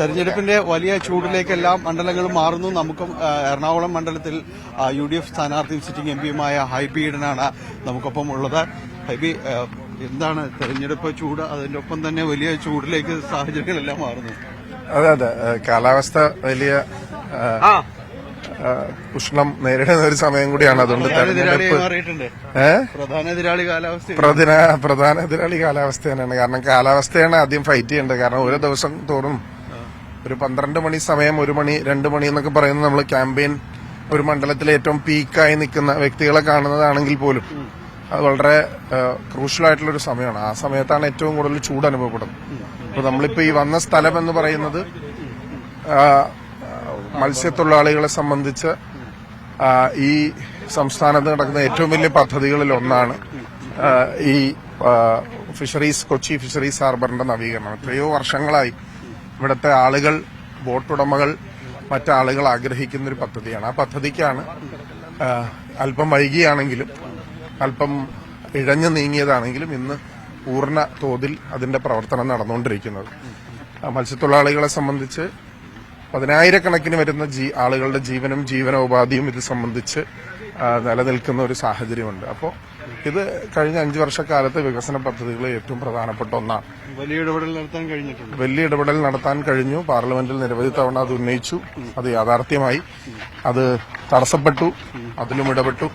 തെരഞ്ഞെടുപ്പിന്റെ വലിയ ചൂടിലേക്കെല്ലാം മണ്ഡലങ്ങളും മാറുന്നു. നമുക്കും എറണാകുളം മണ്ഡലത്തിൽ UDF സ്ഥാനാർത്ഥിയും സിറ്റിംഗ് എംപിയുമായ ഹൈബി ഈഡനാണ് നമുക്കൊപ്പം ഉള്ളത്. ഹൈബി, എന്താണ് തെരഞ്ഞെടുപ്പ് ചൂട്, അതിന്റെ ഒപ്പം തന്നെ വലിയ ചൂടിലേക്ക് സാഹചര്യങ്ങളെല്ലാം മാറുന്നു? അതെ, കാലാവസ്ഥ വലിയ ഉഷ്ണം നേരിടുന്ന ഒരു സമയം കൂടിയാണ്. അതുകൊണ്ട് പ്രധാന എതിരാളി കാലാവസ്ഥ തന്നെയാണ്. കാരണം കാലാവസ്ഥയാണ് ആദ്യം ഫൈറ്റ് ചെയ്യേണ്ടത്. കാരണം ഓരോ ദിവസം തോറും ഒരു 12 മണി സമയം, 1 മണി 2 മണി എന്നൊക്കെ പറയുന്നത് നമ്മൾ ക്യാമ്പയിൻ ഒരു മണ്ഡലത്തിലെ ഏറ്റവും പീക്കായി നിൽക്കുന്ന വ്യക്തികളെ കാണുന്നതാണെങ്കിൽ പോലും അത് വളരെ ക്രൂഷ്യലായിട്ടുള്ളൊരു സമയമാണ്. ആ സമയത്താണ് ഏറ്റവും കൂടുതൽ ചൂട് അനുഭവപ്പെടുന്നത്. അപ്പൊ നമ്മളിപ്പോ ഈ വന്ന സ്ഥലം എന്ന് പറയുന്നത് മത്സ്യത്തൊഴിലാളികളെ സംബന്ധിച്ച് ഈ സംസ്ഥാനത്ത് നടക്കുന്ന ഏറ്റവും വലിയ പദ്ധതികളിൽ ഒന്നാണ് ഈ കൊച്ചി ഫിഷറീസ് ഹാർബറിന്റെ നവീകരണം. എത്രയോ വർഷങ്ങളായി ഇവിടുത്തെ ആളുകൾ, ബോട്ടുടമകൾ, മറ്റാളുകൾ ആഗ്രഹിക്കുന്ന ഒരു പദ്ധതിയാണ്. ആ പദ്ധതിക്കാണ് അല്പം വൈകിയാണെങ്കിലും അല്പം ഇഴഞ്ഞു നീങ്ങിയതാണെങ്കിലും ഇന്ന് പൂർണ്ണ തോതിൽ അതിന്റെ പ്രവർത്തനം നടന്നുകൊണ്ടിരിക്കുന്നത്. മത്സ്യത്തൊഴിലാളികളെ സംബന്ധിച്ച് 10,000-കണക്കിന് വരുന്ന ആളുകളുടെ ജീവനും ജീവനോപാധിയും ഇത് സംബന്ധിച്ച് നിലനിൽക്കുന്ന ഒരു സാഹചര്യമുണ്ട്. അപ്പോൾ ഇത് കഴിഞ്ഞ 5 വർഷക്കാലത്തെ വികസന പദ്ധതികളിൽ ഏറ്റവും പ്രധാനപ്പെട്ട ഒന്നാണ്. വലിയ ഇടപെടൽ നടത്താൻ കഴിഞ്ഞു. പാർലമെന്റിൽ നിരവധി തവണ അത് ഉന്നയിച്ചു. അത് യാഥാർത്ഥ്യമായി. അത് തടസ്സപ്പെട്ടു, അതിലും ഇടപെട്ടു.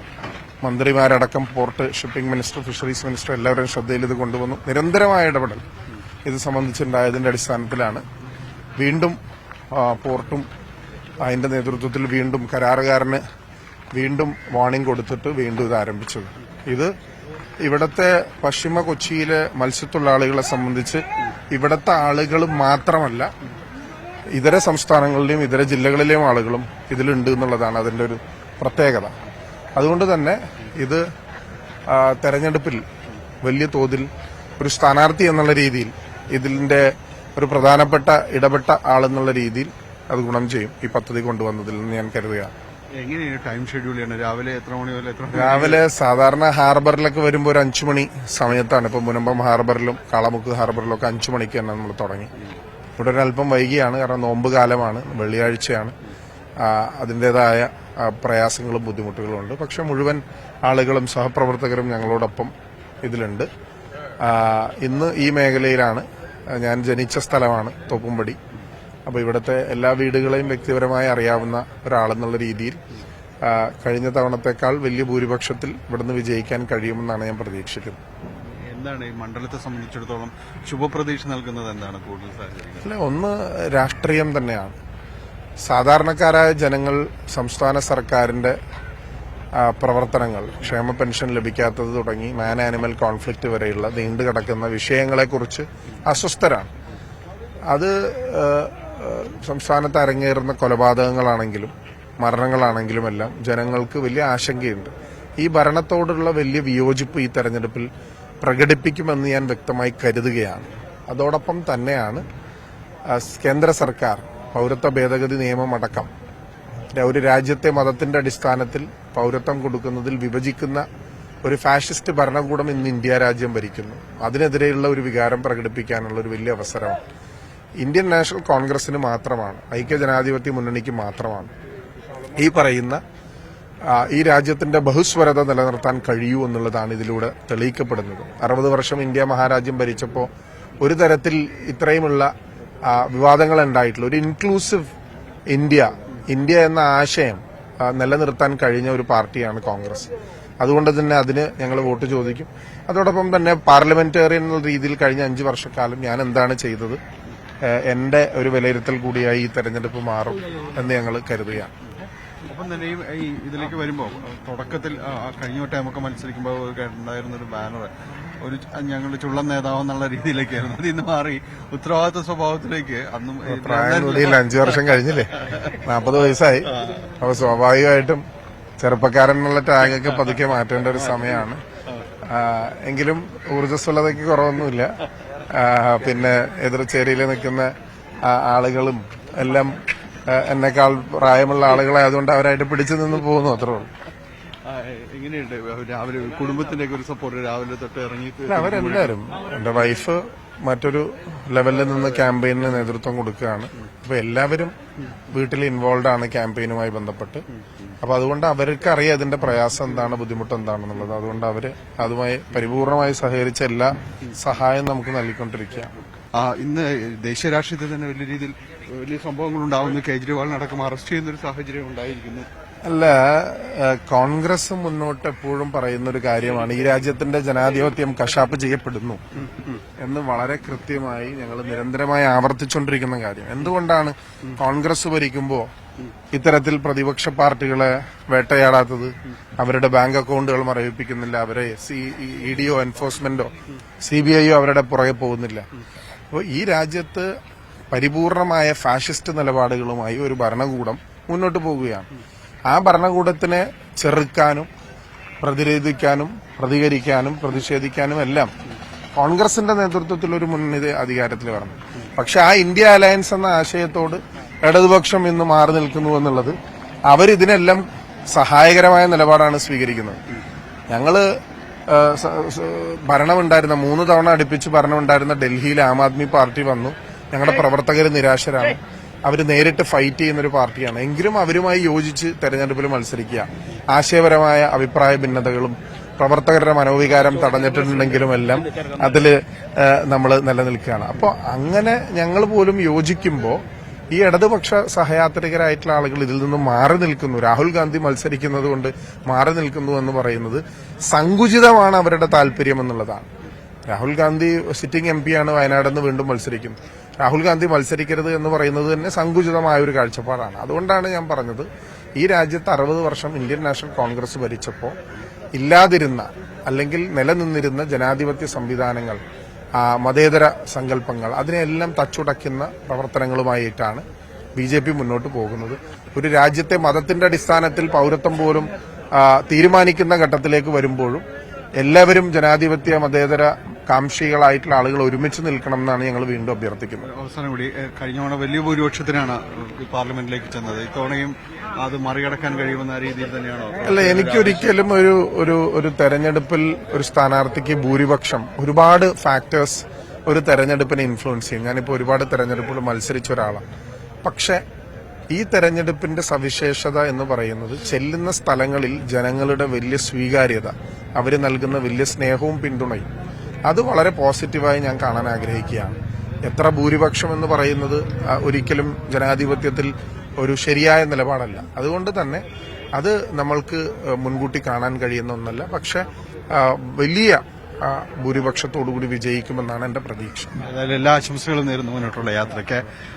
മന്ത്രിമാരടക്കം port, shipping minister, fisheries minister എല്ലാവരുടെയും ശ്രദ്ധയിൽ ഇത് കൊണ്ടുവന്നു. നിരന്തരമായ ഇടപെടൽ ഇത് സംബന്ധിച്ചുണ്ടായതിന്റെ അടിസ്ഥാനത്തിലാണ് വീണ്ടും പോർട്ടും അതിന്റെ നേതൃത്വത്തിൽ വീണ്ടും കരാറുകാരന് വീണ്ടും വാർണിംഗ് കൊടുത്തിട്ട് വീണ്ടും ഇത് ആരംഭിച്ചത്. ഇത് ഇവിടത്തെ പശ്ചിമ കൊച്ചിയിലെ മത്സ്യത്തൊഴിലാളികളെ സംബന്ധിച്ച് ഇവിടത്തെ ആളുകൾ മാത്രമല്ല, ഇതര സംസ്ഥാനങ്ങളിലെയും ഇതര ജില്ലകളിലെയും ആളുകളും ഇതിലുണ്ട് എന്നുള്ളതാണ് അതിന്റെ ഒരു പ്രത്യേകത. അതുകൊണ്ട് തന്നെ ഇത് തെരഞ്ഞെടുപ്പിൽ വലിയ തോതിൽ ഒരു സ്ഥാനാർത്ഥി എന്നുള്ള രീതിയിൽ ഇതിന്റെ ഒരു പ്രധാനപ്പെട്ട ഇടപെട്ട ആളെന്നുള്ള രീതിയിൽ അത് ഗുണം ചെയ്യും ഈ പദ്ധതി കൊണ്ടുവന്നതിൽ നിന്ന് ഞാൻ കരുതുകയാണ്. എങ്ങനെയാണ് ടൈം ഷെഡ്യൂൾ ചെയ്യുന്നത്? രാവിലെ എത്ര മണി മുതൽ രാവിലെ സാധാരണ ഹാർബറിലൊക്കെ വരുമ്പോൾ ഒരു 5 മണി സമയത്താണ്. ഇപ്പൊ മുനമ്പം ഹാർബറിലും കാളമുക്ക് ഹാർബറിലും ഒക്കെ 5 മണിക്ക് തന്നെ നമ്മൾ തുടങ്ങി. ഇവിടെ ഒരല്പം വൈകിയാണ്, കാരണം നോമ്പ് കാലമാണ്, വെള്ളിയാഴ്ചയാണ്. അതിന്റേതായ പ്രയാസങ്ങളും ബുദ്ധിമുട്ടുകളും ഉണ്ട്. പക്ഷെ മുഴുവൻ ആളുകളും സഹപ്രവർത്തകരും ഞങ്ങളോടൊപ്പം ഇതിലുണ്ട്. ഇന്ന് ഈ മേഖലയിലാണ് ഞാൻ ജനിച്ച സ്ഥലമാണ് തോപ്പുംപടി. അപ്പൊ ഇവിടുത്തെ എല്ലാ വീടുകളെയും വ്യക്തിപരമായി അറിയാവുന്ന ഒരാളെന്നുള്ള രീതിയിൽ കഴിഞ്ഞ തവണത്തെക്കാൾ വലിയ ഭൂരിപക്ഷത്തിൽ ഇവിടുന്ന് വിജയിക്കാൻ കഴിയുമെന്നാണ് ഞാൻ പ്രതീക്ഷിക്കുന്നത്. എന്താണ് ഈ മണ്ഡലത്തെ സംബന്ധിച്ചിടത്തോളം ശുഭപ്രതീക്ഷ നൽകുന്നത്? എന്താണ് കൂടുതൽ സാഹചര്യം? അല്ല, ഒന്ന് രാഷ്ട്രീയം തന്നെയാണ്. സാധാരണക്കാരായ ജനങ്ങൾ സംസ്ഥാന സർക്കാരിന്റെ പ്രവർത്തനങ്ങൾ, ക്ഷേമ പെൻഷൻ ലഭിക്കാത്തത് തുടങ്ങി മാൻ ആനിമൽ കോൺഫ്ലിക്റ്റ് വരെയുള്ള നീണ്ടുകിടക്കുന്ന വിഷയങ്ങളെക്കുറിച്ച് അസ്വസ്ഥരാണ്. അത് സംസ്ഥാനത്ത് അരങ്ങേറുന്ന കൊലപാതകങ്ങളാണെങ്കിലും മരണങ്ങളാണെങ്കിലും എല്ലാം ജനങ്ങൾക്ക് വലിയ ആശങ്കയുണ്ട്. ഈ ഭരണത്തോടുള്ള വലിയ വിയോജിപ്പ് ഈ തെരഞ്ഞെടുപ്പിൽ പ്രകടിപ്പിക്കുമെന്ന് ഞാൻ വ്യക്തമായി കരുതുകയാണ്. അതോടൊപ്പം തന്നെയാണ് കേന്ദ്ര സർക്കാർ പൌരത്വ ഭേദഗതി നിയമമടക്കം ഒരു രാജ്യത്തെ മതത്തിന്റെ അടിസ്ഥാനത്തിൽ പൌരത്വം കൊടുക്കുന്നതിൽ വിഭജിക്കുന്ന ഒരു ഫാഷിസ്റ്റ് ഭരണകൂടം ഇന്ന് ഇന്ത്യ രാജ്യം ഭരിക്കുന്നു. അതിനെതിരെയുള്ള ഒരു വികാരം പ്രകടിപ്പിക്കാനുള്ള ഒരു വലിയ അവസരമാണ്. ഇന്ത്യൻ നാഷണൽ കോൺഗ്രസിന് മാത്രമാണ്, ഐക്യജനാധിപത്യ മുന്നണിക്ക് മാത്രമാണ് ഈ പറയുന്ന ഈ രാജ്യത്തിന്റെ ബഹുസ്വരത നിലനിർത്താൻ കഴിയൂ എന്നുള്ളതാണ് ഇതിലൂടെ തെളിയിക്കപ്പെടുന്നത്. 60 വർഷം ഇന്ത്യ മഹാരാജ്യം ഭരിച്ചപ്പോൾ ഒരു തരത്തിൽ ഇത്രയുമുള്ള വിവാദങ്ങൾ ഉണ്ടായിട്ടുള്ള ഒരു ഇൻക്ലൂസീവ് ഇന്ത്യ എന്ന ആശയം നിലനിർത്താൻ കഴിഞ്ഞ ഒരു പാർട്ടിയാണ് കോൺഗ്രസ്. അതുകൊണ്ട് തന്നെ അതിന് ഞങ്ങൾ വോട്ട് ചോദിക്കും. അതോടൊപ്പം തന്നെ പാർലമെന്റേറിയൻ എന്ന രീതിയിൽ കഴിഞ്ഞ 5 വർഷക്കാലം ഞാൻ എന്താണ് ചെയ്തത്, എന്റെ ഒരു വിലയിരുത്തൽ കൂടിയായി ഈ തെരഞ്ഞെടുപ്പ് മാറും എന്ന് ഞങ്ങൾ കരുതുകയാണ്. ഒപ്പം തന്നെ ഈ ഇതിലേക്ക് വരുമ്പോൾ തുടക്കത്തിൽ കഴിഞ്ഞ വട്ടം നമുക്ക് മത്സരിക്കുമ്പോൾ ഉണ്ടായിരുന്ന ഒരു ബാനർ ഞങ്ങളുടെ ചുള്ളം നേതാവ് എന്നുള്ള രീതിയിലേക്കായിരുന്നു. അത് ഇന്ന് മാറി ഉത്തരവാദിത്വ സ്വഭാവത്തിലേക്ക്. അന്നും പ്രായം 5 വർഷം കഴിഞ്ഞില്ലേ, 40 വയസ്സായി. അപ്പൊ സ്വാഭാവികമായിട്ടും ചെറുപ്പക്കാരൻ എന്നുള്ള ടാഗൊക്കെ പതുക്കെ മാറ്റേണ്ട ഒരു സമയമാണ്. എങ്കിലും ഊർജ്ജസ്വലതയ്ക്ക് കുറവൊന്നുമില്ല. പിന്നെ എതിർചേരിയിൽ നിൽക്കുന്ന ആളുകളും എല്ലാം എന്നെക്കാൾ പ്രായമുള്ള ആളുകളായതുകൊണ്ട് അവരായിട്ട് പിടിച്ചു നിന്ന് പോകുന്നു, അത്രേ ഉള്ളൂ. എങ്ങനെയുണ്ട് രാവിലെ കുടുംബത്തിന്റെ ഒരു സപ്പോർട്ട്? രാവിലെ തൊട്ട് ഇറങ്ങി അവരെല്ലാരും, എന്റെ വൈഫ് മറ്റൊരു ലെവലിൽ നിന്ന് ക്യാമ്പയിനിന് നേതൃത്വം കൊടുക്കുകയാണ്. അപ്പൊ എല്ലാവരും വീട്ടിൽ ഇൻവോൾവ് ആണ് ക്യാമ്പയിനുമായി ബന്ധപ്പെട്ട്. അപ്പൊ അതുകൊണ്ട് അവർക്ക് അറിയാം അതിന്റെ പ്രയാസം എന്താണ്, ബുദ്ധിമുട്ട് എന്താണെന്നുള്ളത്. അതുകൊണ്ട് അവര് അതുമായി പരിപൂർണമായി സഹകരിച്ച എല്ലാ സഹായം നമുക്ക് നൽകിക്കൊണ്ടിരിക്കുകയാണ്. ഇന്ന് ദേശീയ രാഷ്ട്രീയത്തിൽ തന്നെ വലിയ രീതിയിൽ വലിയ സംഭവങ്ങൾ ഉണ്ടാവുന്നു. കേജ്രിവാളിനടക്കം അറസ്റ്റ് ചെയ്യുന്ന ഒരു സാഹചര്യം ഉണ്ടായിരിക്കുന്നു. അല്ല, കോൺഗ്രസ് മുന്നോട്ട് എപ്പോഴും പറയുന്ന ഒരു കാര്യമാണ് ഈ രാജ്യത്തിന്റെ ജനാധിപത്യം കശാപ്പ് ചെയ്യപ്പെടുന്നു എന്ന് വളരെ കൃത്യമായി ഞങ്ങൾ നിരന്തരമായി ആവർത്തിച്ചുകൊണ്ടിരിക്കുന്ന കാര്യം. എന്തുകൊണ്ടാണ് കോൺഗ്രസ് ഭരിക്കുമ്പോൾ ഇത്തരത്തിൽ പ്രതിപക്ഷ പാർട്ടികളെ വേട്ടയാടാത്തത്? അവരുടെ ബാങ്ക് അക്കൌണ്ടുകൾ മരവിപ്പിക്കുന്നില്ല, അവരെ ഇഡിയോ എൻഫോഴ്സ്മെന്റോ CBIയോ അവരുടെ പുറകെ പോകുന്നില്ല. അപ്പോൾ ഈ രാജ്യത്ത് പരിപൂർണമായ ഫാഷിസ്റ്റ് നിലപാടുകളുമായി ഒരു ഭരണകൂടം മുന്നോട്ട് പോകുകയാണ്. ആ ഭരണകൂടത്തിനെ ചെറുക്കാനും പ്രതിരോധിക്കാനും പ്രതികരിക്കാനും പ്രതിഷേധിക്കാനും എല്ലാം കോൺഗ്രസിന്റെ നേതൃത്വത്തിൽ ഒരു മുന്നണി അധികാരത്തിൽ വരണം. പക്ഷെ ആ ഇന്ത്യ അലയൻസ് എന്ന ആശയത്തോട് ഇടതുപക്ഷം ഇന്ന് മാറി നിൽക്കുന്നു എന്നുള്ളത് അവരിതിനെല്ലാം സഹായകരമായ നിലപാടാണ് സ്വീകരിക്കുന്നത്. ഞങ്ങള് ഭരണമുണ്ടായിരുന്ന 3 തവണ അടുപ്പിച്ച് ഭരണമുണ്ടായിരുന്ന ഡൽഹിയിൽ ആം ആദ്മി പാർട്ടി വന്നു. ഞങ്ങളുടെ പ്രവർത്തകർ നിരാശരാണ്. അവർ നേരിട്ട് ഫൈറ്റ് ചെയ്യുന്നൊരു പാർട്ടിയാണ്. എങ്കിലും അവരുമായി യോജിച്ച് തെരഞ്ഞെടുപ്പിൽ മത്സരിക്കുക. ആശയപരമായ അഭിപ്രായ ഭിന്നതകളും പ്രവർത്തകരുടെ മനോവികാരം തടഞ്ഞിട്ടുണ്ടെങ്കിലും എല്ലാം അതിൽ നമ്മൾ നിലനിൽക്കുകയാണ്. അപ്പോൾ അങ്ങനെ ഞങ്ങൾ പോലും യോജിക്കുമ്പോൾ ഈ ഇടതുപക്ഷ സഹയാത്രികരായിട്ടുള്ള ആളുകൾ ഇതിൽ നിന്ന് മാറി നിൽക്കുന്നു. രാഹുൽ ഗാന്ധി മത്സരിക്കുന്നത് കൊണ്ട് മാറി നിൽക്കുന്നു എന്ന് പറയുന്നത് സങ്കുചിതമാണ് അവരുടെ താല്പര്യം എന്നുള്ളതാണ്. രാഹുൽ ഗാന്ധി സിറ്റിംഗ് MP ആണ്, വയനാട് നിന്ന് വീണ്ടും മത്സരിക്കുന്നു. രാഹുൽ ഗാന്ധി മത്സരിക്കരുത് എന്ന് പറയുന്നത് തന്നെ സങ്കുചിതമായ ഒരു കാഴ്ചപ്പാടാണ്. അതുകൊണ്ടാണ് ഞാൻ പറഞ്ഞത് ഈ രാജ്യത്ത് 60 വർഷം ഇന്ത്യൻ നാഷണൽ കോൺഗ്രസ് ഭരിച്ചപ്പോൾ ഇല്ലാതിരുന്ന അല്ലെങ്കിൽ നിലനിന്നിരുന്ന ജനാധിപത്യ സംവിധാനങ്ങൾ, മതേതര സങ്കല്പങ്ങൾ, അതിനെല്ലാം തച്ചുടയ്ക്കുന്ന പ്രവർത്തനങ്ങളുമായിട്ടാണ് BJP മുന്നോട്ട് പോകുന്നത്. ഒരു രാജ്യത്തെ മതത്തിന്റെ അടിസ്ഥാനത്തിൽ പൌരത്വം പോലും തീരുമാനിക്കുന്ന ഘട്ടത്തിലേക്ക് വരുമ്പോഴും എല്ലാവരും ജനാധിപത്യ മതേതര കാംക്ഷികളായിട്ടുള്ള ആളുകൾ ഒരുമിച്ച് നിൽക്കണം എന്നാണ് ഞങ്ങൾ വീണ്ടും അഭ്യർത്ഥിക്കുന്നത്. അവസാനം കൂടി, കഴിഞ്ഞ തവണ വലിയ ഭൂരിപക്ഷത്തിനാണ് പാർലമെന്റിലേക്ക് ചെന്നത്. ഇത്തവണയും അത് മറികടക്കാൻ കഴിയുമെന്ന രീതിയിൽ തന്നെയാണോ? അല്ല, എനിക്കൊരിക്കലും ഒരു തെരഞ്ഞെടുപ്പിൽ ഒരു സ്ഥാനാർത്ഥിക്ക് ഭൂരിപക്ഷം, ഒരുപാട് ഫാക്ടേഴ്സ് ഒരു തെരഞ്ഞെടുപ്പിനെ ഇൻഫ്ലുവൻസ് ചെയ്യും. ഞാനിപ്പോൾ ഒരുപാട് തെരഞ്ഞെടുപ്പുകൾ മത്സരിച്ച ഒരാളാണ്. പക്ഷെ ഈ തെരഞ്ഞെടുപ്പിന്റെ സവിശേഷത എന്ന് പറയുന്നത് ചെല്ലുന്ന സ്ഥലങ്ങളിൽ ജനങ്ങളുടെ വലിയ സ്വീകാര്യത, അവർ നൽകുന്ന വലിയ സ്നേഹവും പിന്തുണയും, അത് വളരെ പോസിറ്റീവായി ഞാൻ കാണാൻ ആഗ്രഹിക്കുകയാണ്. എത്ര ഭൂരിപക്ഷം എന്ന് പറയുന്നത് ഒരിക്കലും ജനാധിപത്യത്തിൽ ഒരു ശരിയായ നിലപാടല്ല. അതുകൊണ്ട് തന്നെ അത് നമ്മൾക്ക് മുൻകൂട്ടി കാണാൻ കഴിയുന്ന ഒന്നല്ല. പക്ഷെ വലിയ ഭൂരിപക്ഷത്തോടുകൂടി വിജയിക്കുമെന്നാണ് എന്റെ പ്രതീക്ഷ. എല്ലാ ആശംസകളും നേരുന്നു മുന്നോട്ടുള്ള യാത്രയ്ക്ക്.